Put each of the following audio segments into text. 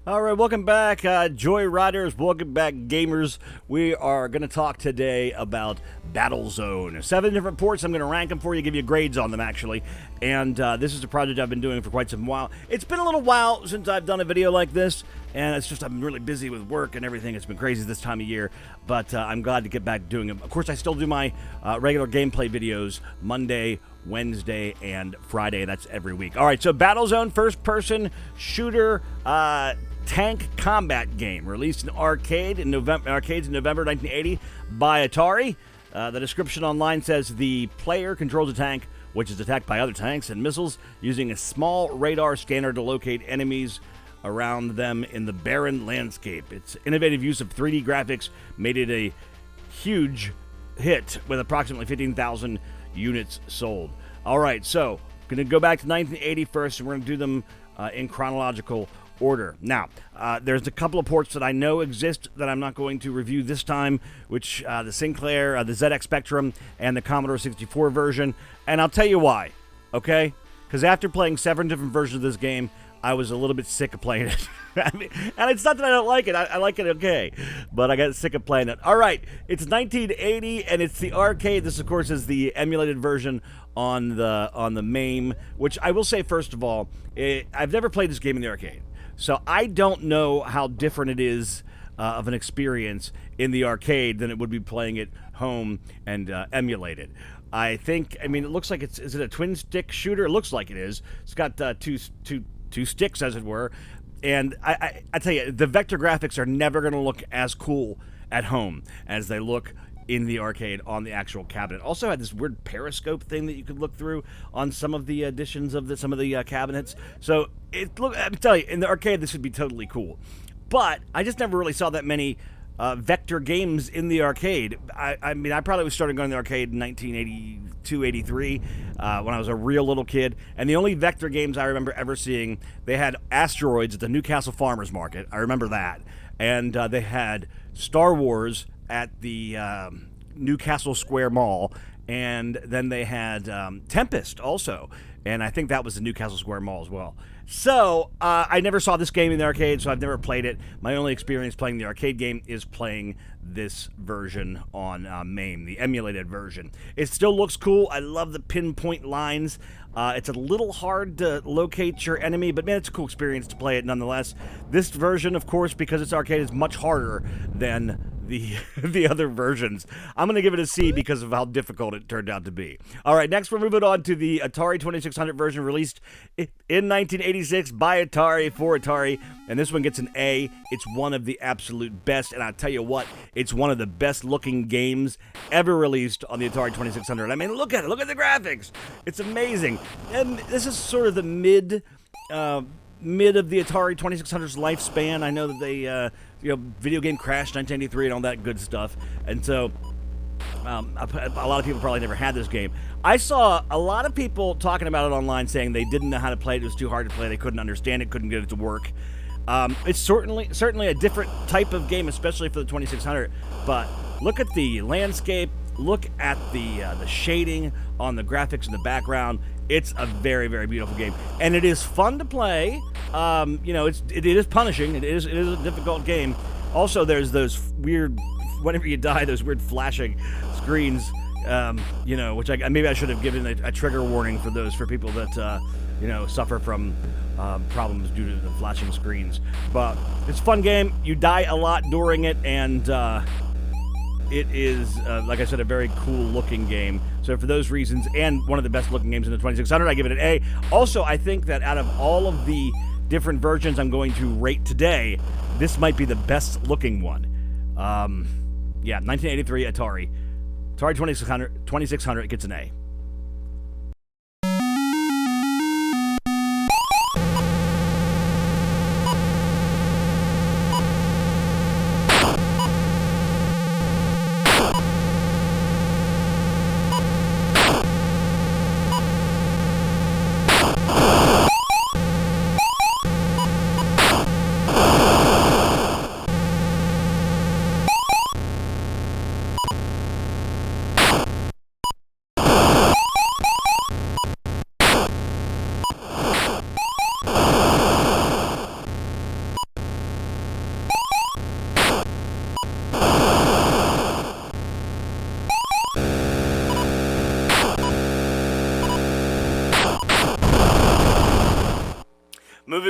All right, welcome back, Joy Riders. Welcome back, gamers. We are going to talk today about Battlezone. 7 different ports. I'm going to rank them for you, give you grades on them, actually. And this is a project I've been doing for quite some while. It's been a little while since I've done a video like this, and it's just I'm really busy with work and everything. It's been crazy this time of year, but I'm glad to get back doing them. Of course, I still do my regular gameplay videos Monday, Wednesday, and Friday. That's every week. All right, so Battlezone, first-person shooter tank combat game, released in arcades in November 1980 by Atari. The description online says the player controls a tank which is attacked by other tanks and missiles using a small radar scanner to locate enemies around them in the barren landscape. Its innovative use of 3D graphics made it a huge hit with approximately 15,000 units sold. All right, so going to go back to 1980 first, and we're going to do them in chronological order. Now, there's a couple of ports that I know exist that I'm not going to review this time, which the Sinclair, the ZX Spectrum, and the Commodore 64 version, and I'll tell you why, okay? Because after playing 7 different versions of this game, I was a little bit sick of playing it. And it's not that I don't like it. I like it okay. But I got sick of playing it. All right. It's 1980, and it's the arcade. This, of course, is the emulated version on the MAME, which I will say, first of all, I've never played this game in the arcade. So I don't know how different it is of an experience in the arcade than it would be playing it home and emulated. I mean, it looks like is it a twin-stick shooter? It looks like it is. It's got two sticks, as it were. And I tell you, the vector graphics are never going to look as cool at home as they look in the arcade on the actual cabinet. Also had this weird periscope thing that you could look through on some of the editions of some of the cabinets. So I'm telling you, in the arcade, this would be totally cool. But I just never really saw that many vector games in the arcade. I mean, I probably started going to the arcade in 1982, 83, when I was a real little kid. And the only vector games I remember ever seeing, they had Asteroids at the Newcastle Farmers Market. I remember that. And they had Star Wars at the Newcastle Square Mall. And then they had Tempest also. And I think that was the Newcastle Square Mall as well. So, I never saw this game in the arcade, so I've never played it. My only experience playing the arcade game is playing this version on MAME, the emulated version. It still looks cool. I love the pinpoint lines. It's a little hard to locate your enemy, but man, it's a cool experience to play it nonetheless. This version, of course, because it's arcade, is much harder than the other versions. I'm going to give it a C because of how difficult it turned out to be. All right, next we're moving on to the Atari 2600 version released in 1986 by Atari for Atari, and this one gets an A. It's one of the absolute best, and I'll tell you what, it's one of the best looking games ever released on the Atari 2600. I mean, look at it. Look at the graphics. It's amazing. And this is sort of the mid of the Atari 2600's lifespan. I know that they, video game crashed 1983 and all that good stuff. And so a lot of people probably never had this game. I saw a lot of people talking about it online saying they didn't know how to play it. It was too hard to play. They couldn't understand it, couldn't get it to work. It's certainly a different type of game, especially for the 2600. But look at the landscape. Look at the shading on the graphics in the background. It's a very, very beautiful game, and it is fun to play. It is punishing. It is a difficult game. Also, there's those weird, whenever you die, those weird flashing screens. Which maybe I should have given a trigger warning for people that suffer from problems due to the flashing screens. But it's a fun game. You die a lot during it, and it is, like I said, a very cool-looking game. So for those reasons, and one of the best-looking games in the 2600, I give it an A. Also, I think that out of all of the different versions I'm going to rate today, this might be the best-looking one. 1983 Atari 2600 gets an A.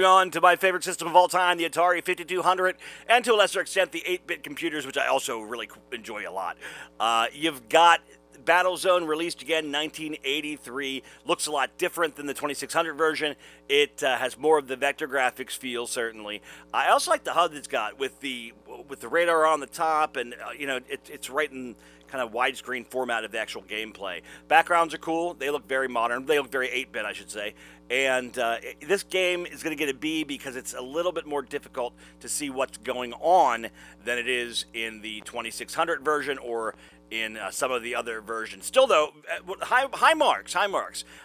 Moving on to my favorite system of all time, the Atari 5200, and to a lesser extent, the 8-bit computers, which I also really enjoy a lot. You've got Battlezone, released again 1983. Looks a lot different than the 2600 version. It has more of the vector graphics feel, certainly. I also like the HUD it's got with the radar on the top, and it's right in kind of widescreen format of the actual gameplay. Backgrounds are cool. They look very modern. They look very 8-bit, I should say. And this game is going to get a B because it's a little bit more difficult to see what's going on than it is in the 2600 version or in some of the other versions. Still, though, high marks. I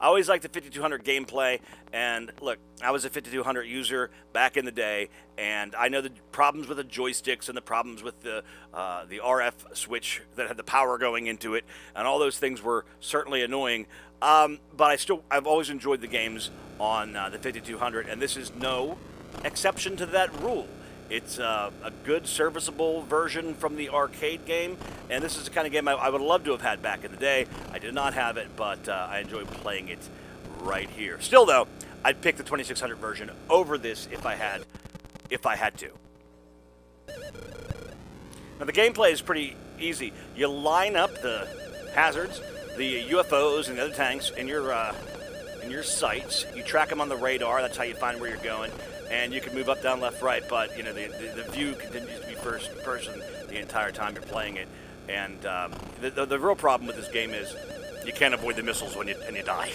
always liked the 5200 gameplay, and look, I was a 5200 user back in the day, and I know the problems with the joysticks and the problems with the RF switch that had the power going into it, and all those things were certainly annoying. But I've always enjoyed the games on the 5200, and this is no exception to that rule. It's a good, serviceable version from the arcade game, and this is the kind of game I would love to have had back in the day. I did not have it, but I enjoy playing it right here. Still, though, I'd pick the 2600 version over this if I had to. Now, the gameplay is pretty easy. You line up the hazards, the UFOs, and the other tanks in your sights. You track them on the radar. That's how you find where you're going. And you can move up, down, left, right, but the view continues to be first person the entire time you're playing it. And the real problem with this game is you can't avoid the missiles when you die.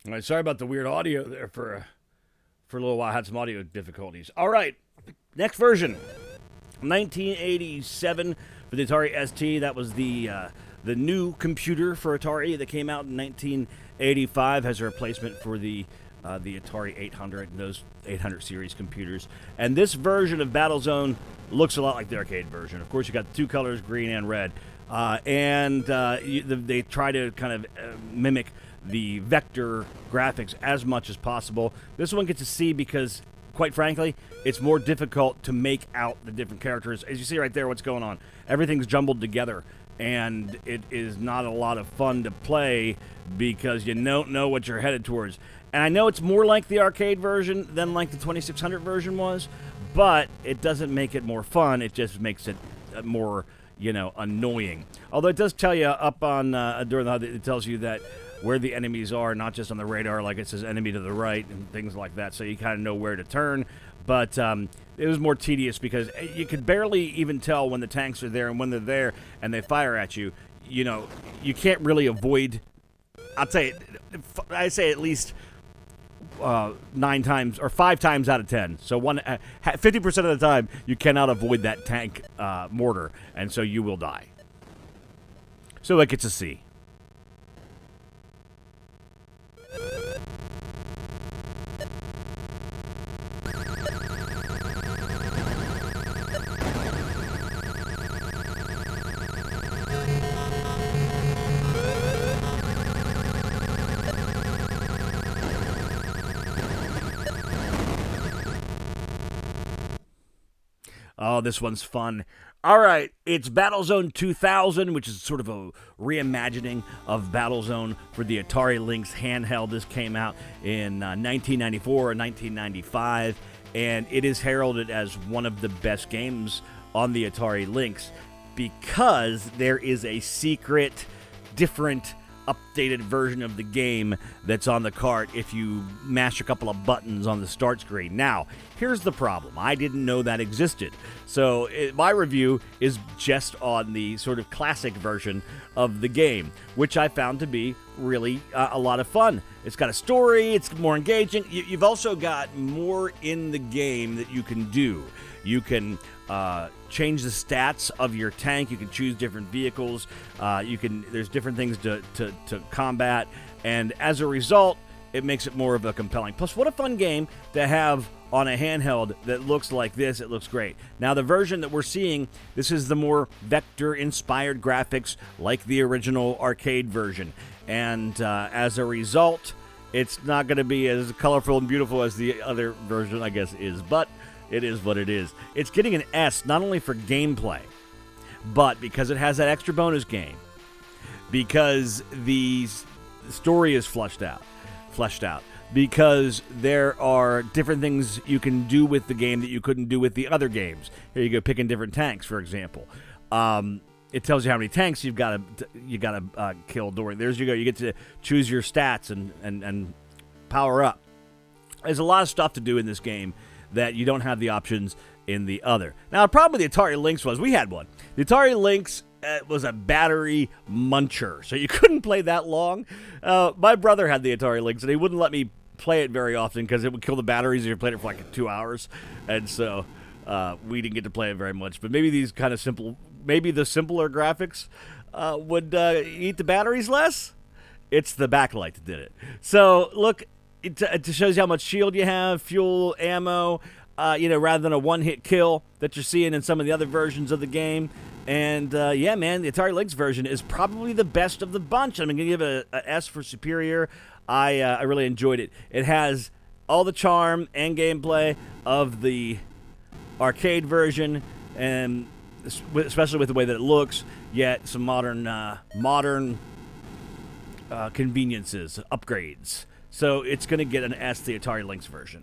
All right, sorry about the weird audio there for a little while. I had some audio difficulties. All right, next version, 1987 for the Atari ST. That was the new computer for Atari that came out in 1985 as a replacement for the Atari 800 and those 800 series computers. And this version of Battlezone looks a lot like the arcade version. Of course, you got two colors, green and red, they try to kind of mimic the vector graphics as much as possible. This one gets a C because, quite frankly, it's more difficult to make out the different characters. As you see right there, what's going on. Everything's jumbled together, and it is not a lot of fun to play because you don't know what you're headed towards. And I know it's more like the arcade version than like the 2600 version was, but it doesn't make it more fun. It just makes it more, annoying. Although it does tell you up on during the HUD, it tells you that where the enemies are, not just on the radar, like it says enemy to the right and things like that, so you kind of know where to turn. But it was more tedious because you could barely even tell when the tanks are there, and when they're there and they fire at you, you can't really avoid. I say at least 9 times or 5 times out of 10. So 50% of the time you cannot avoid that tank mortar, and so you will die. So it gets a C. Oh, this one's fun. All right, it's Battlezone 2000, which is sort of a reimagining of Battlezone for the Atari Lynx handheld. This came out in 1994 or 1995, and it is heralded as one of the best games on the Atari Lynx because there is a secret, different, updated version of the game that's on the cart if you mash a couple of buttons on the start screen. Now, here's the problem. I didn't know that existed. So my review is just on the sort of classic version of the game, which I found to be really a lot of fun. It's got a story, it's more engaging. You've also got more in the game that you can do. You can change the stats of your tank. You can choose different vehicles. There's different things to combat, and as a result, it makes it more of a compelling. Plus, what a fun game to have on a handheld that looks like this. It looks great. Now, the version that we're seeing, this is the more vector-inspired graphics like the original arcade version. And as a result, it's not going to be as colorful and beautiful as the other version, I guess, is. But it is what it is. It's getting an S not only for gameplay, but because it has that extra bonus game. Because the story is fleshed out. Because there are different things you can do with the game that you couldn't do with the other games. Here you go, picking different tanks, for example. It tells you how many tanks you've got to kill during. There's you go. You get to choose your stats and power up. There's a lot of stuff to do in this game that you don't have the options in the other. Now, the problem with the Atari Lynx was we had one. The Atari Lynx was a battery muncher, so you couldn't play that long. My brother had the Atari Lynx, and he wouldn't let me play it very often because it would kill the batteries if you played it for like 2 hours, and so we didn't get to play it very much. But maybe these kind of maybe the simpler graphics would eat the batteries less. It's the backlight that did it. So look, it shows you how much shield you have, fuel, ammo. Rather than a one-hit kill that you're seeing in some of the other versions of the game. And, yeah, man, the Atari Lynx version is probably the best of the bunch. I'm going to give it a S for superior. I really enjoyed it. It has all the charm and gameplay of the arcade version, and especially with the way that it looks, yet some modern conveniences, upgrades. So it's going to get an S, the Atari Lynx version.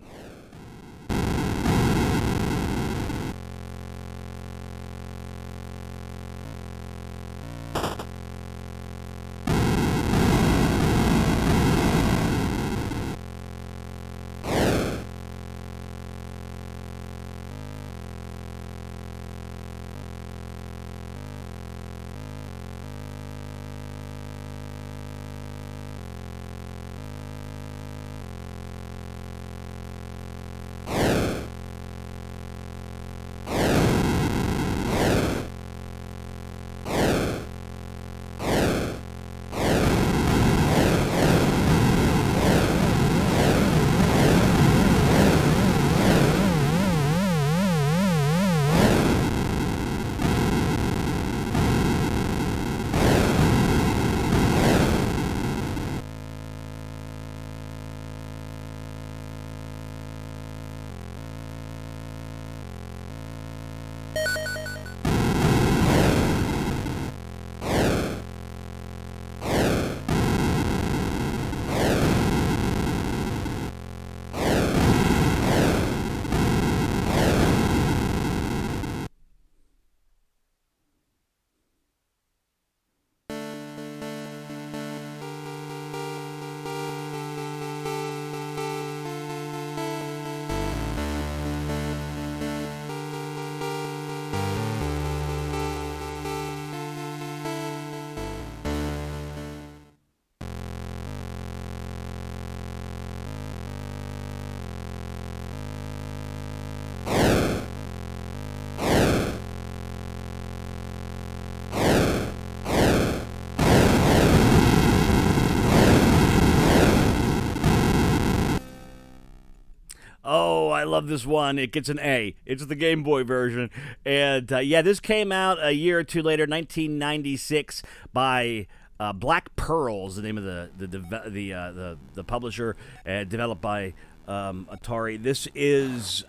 Oh, I love this one. It gets an A. It's the Game Boy version. And, yeah, this came out a year or two later, 1996, by Black Pearl's the name of the publisher, developed by Atari. This is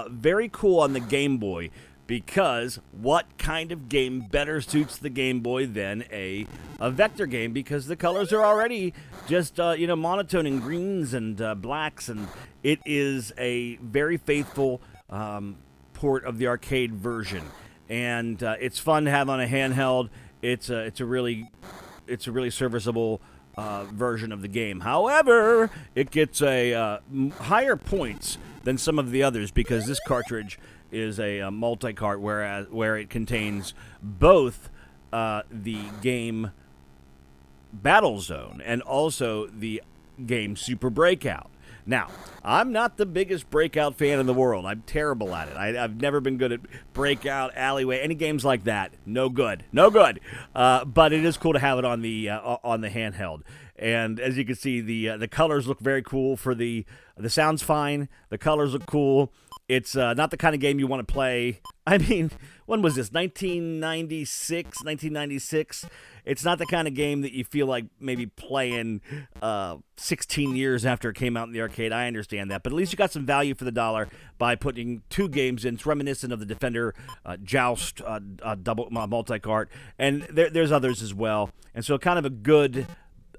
very cool on the Game Boy, because what kind of game better suits the Game Boy than a vector game? Because the colors are already just monotone in greens and blacks, and it is a very faithful port of the arcade version, and it's fun to have on a handheld. It's a really serviceable version of the game. However, it gets a higher points than some of the others because this cartridge is a multi-cart, where it contains both the game Battlezone and also the game Super Breakout. Now, I'm not the biggest Breakout fan in the world. I'm terrible at it. I've never been good at Breakout, Alleyway, any games like that. No good. But it is cool to have it on the handheld. And as you can see, the colors look very cool. For the sound's fine. The colors look cool. It's not the kind of game you want to play. I mean, when was this? 1996, 1996. It's not the kind of game that you feel like maybe playing 16 years after it came out in the arcade. I understand that. But at least you got some value for the dollar by putting 2 games in. It's reminiscent of the Defender Joust double multi-cart. And there's others as well. And so kind of a good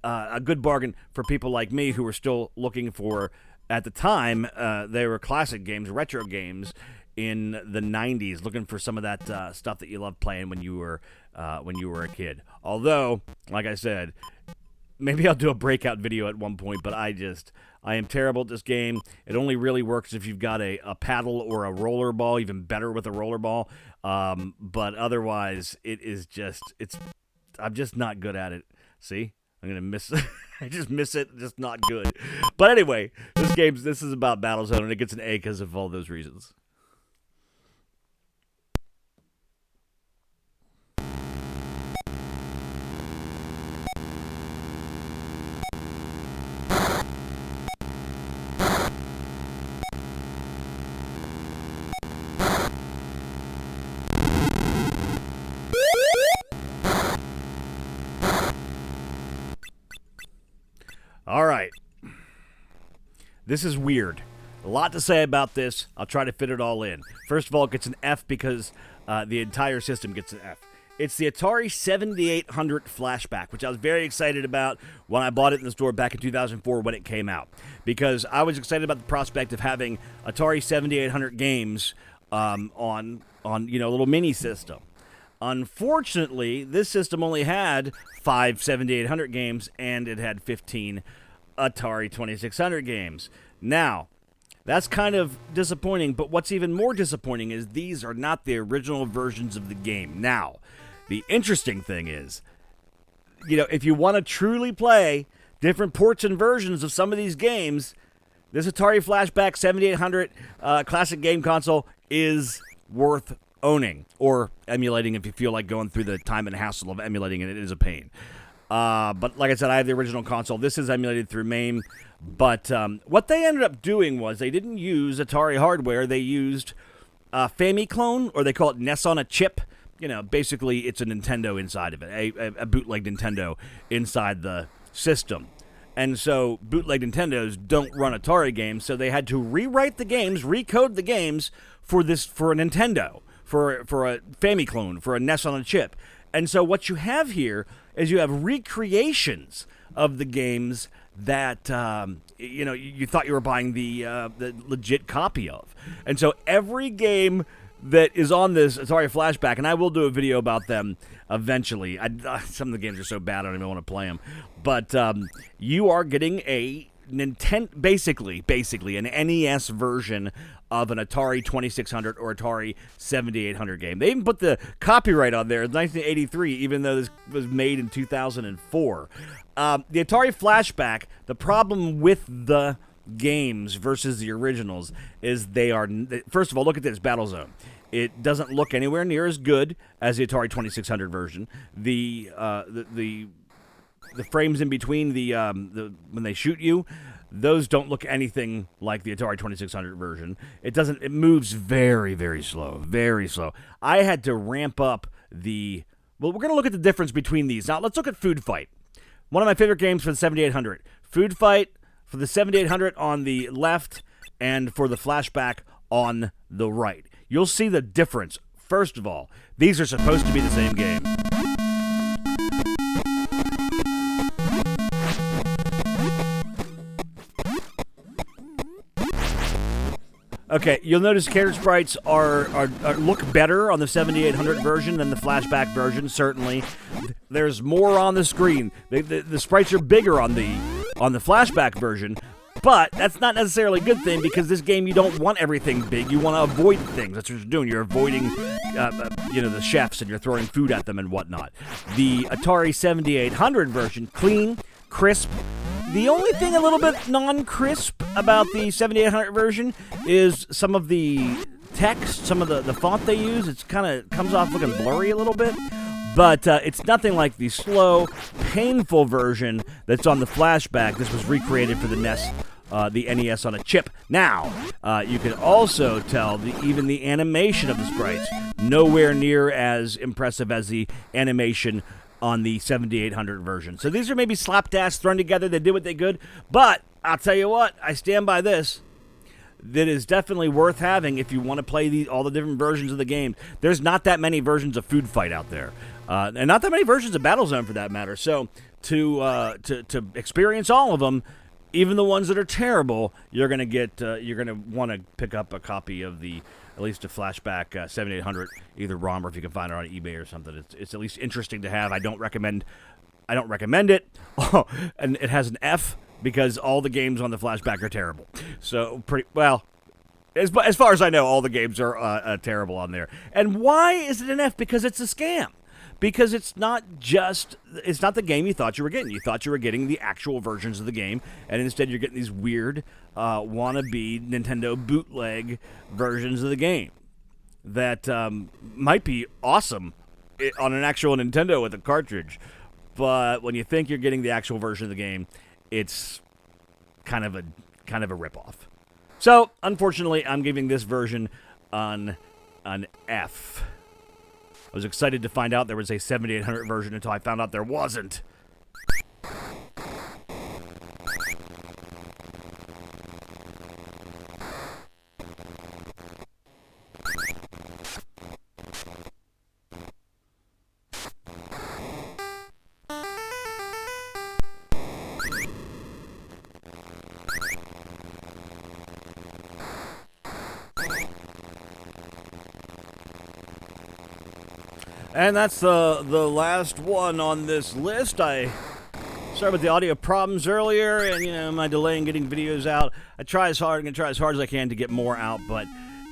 bargain for people like me who were still looking for, at the time, they were classic games, retro games in the 90s, looking for some of that stuff that you loved playing when you were a kid. Although, like I said, maybe I'll do a breakout video at one point, but I am terrible at this game. It only really works if you've got a paddle or a roller ball, even better with a roller ball. But otherwise, I'm just not good at it. See? I'm going to miss it. I just miss it. Just not good. But anyway, this is about Battlezone, and it gets an A because of all those reasons. All right. This is weird. A lot to say about this. I'll try to fit it all in. First of all, it gets an F because the entire system gets an F. It's the Atari 7800 Flashback, which I was very excited about when I bought it in the store back in 2004 when it came out. Because I was excited about the prospect of having Atari 7800 games on a little mini system. Unfortunately, this system only had 5 7800 games, and it had 15 Atari 2600 games. Now, that's kind of disappointing, but what's even more disappointing is these are not the original versions of the game. Now, the interesting thing is, if you want to truly play different ports and versions of some of these games, this Atari Flashback 7800 classic game console is worth owning or emulating if you feel like going through the time and hassle of emulating it. It is a pain. But like I said, I have the original console. This is emulated through MAME. But what they ended up doing was they didn't use Atari hardware. They used Famiclone, or they call it NES on a chip. Basically it's a Nintendo inside of it, a bootleg Nintendo inside the system. And so bootleg Nintendos don't run Atari games, so they had to rewrite the games, recode the games for a Nintendo. For a Famiclone, for a NES on a chip. And so what you have here is you have recreations of the games that, you thought you were buying the legit copy of. And so every game that is on this Atari Flashback, and I will do a video about them eventually. Some of the games are so bad I don't even want to play them. But you are getting a Nintendo, basically an NES version of an Atari 2600 or Atari 7800 game. They even put the copyright on there. It's 1983, even though this was made in 2004. The Atari Flashback, the problem with the games versus the originals is they are, first of all, look at this Battlezone. It doesn't look anywhere near as good as the Atari 2600 version. The frames in between when they shoot you, those don't look anything like the Atari 2600 version. It moves very, very slow, very slow. I had to ramp up we're going to look at the difference between these. Now, let's look at Food Fight. One of my favorite games for the 7800. Food Fight for the 7800 on the left and for the Flashback on the right. You'll see the difference. First of all, these are supposed to be the same game. Okay, you'll notice character sprites look better on the 7800 version than the Flashback version, certainly. There's more on the screen. The sprites are bigger on the Flashback version, but that's not necessarily a good thing because this game, you don't want everything big. You want to avoid things. That's what you're doing. You're avoiding the chefs, and you're throwing food at them and whatnot. The Atari 7800 version, clean, crisp. The only thing a little bit non-crisp about the 7800 version is some of the text, some of the font they use. It's kind of comes off looking blurry a little bit. But it's nothing like the slow, painful version that's on the Flashback. This was recreated for the NES, the NES on a chip. Now, you can also tell even the animation of the sprites, nowhere near as impressive as the animation on the 7800 version. So these are maybe slapdash thrown together. They did what they could. But I'll tell you what, I stand by this. That is definitely worth having if you want to play all the different versions of the game. There's not that many versions of Food Fight out there, and not that many versions of Battlezone for that matter. So to experience all of them, even the ones that are terrible, you're gonna want to pick up a copy of at least a Flashback 7800, either ROM or if you can find it on eBay or something. It's at least interesting to have. I don't recommend it. And it has an F, because all the games on the Flashback are terrible. So, as far as I know, all the games are terrible on there. And why is it an F? Because it's a scam. Because it's not the game you thought you were getting. You thought you were getting the actual versions of the game, and instead you're getting these weird, wannabe Nintendo bootleg versions of the game that might be awesome on an actual Nintendo with a cartridge. But when you think you're getting the actual version of the game, it's kind of a ripoff. So, unfortunately, I'm giving this version an F. I was excited to find out there was a 7800 version until I found out there wasn't. And that's the last one on this list. I started with the audio problems earlier, and my delay in getting videos out. I'm gonna try as hard as I can to get more out, but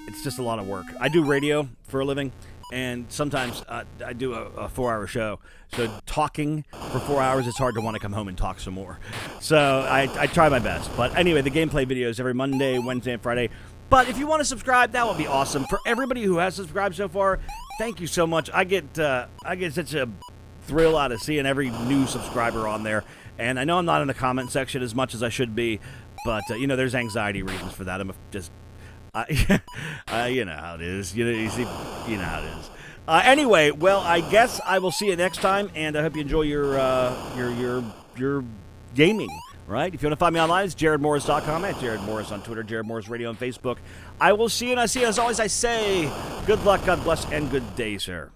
it's just a lot of work. I do radio for a living, and sometimes I do a 4-hour show. So talking for 4 hours, it's hard to want to come home and talk some more. So I try my best. But anyway, the gameplay videos every Monday, Wednesday, and Friday. But if you want to subscribe, that would be awesome. For everybody who has subscribed so far, thank you so much. I get such a thrill out of seeing every new subscriber on there. And I know I'm not in the comment section as much as I should be, but there's anxiety reasons for that. I'm just, you know how it is. You know how it is. Anyway, well, I guess I will see you next time, and I hope you enjoy your gaming. Right? If you want to find me online, it's jaredmorris.com, at Jared Morris on Twitter, Jared Morris Radio on Facebook. I will see you, and as always, I say, good luck, God bless, and good day, sir.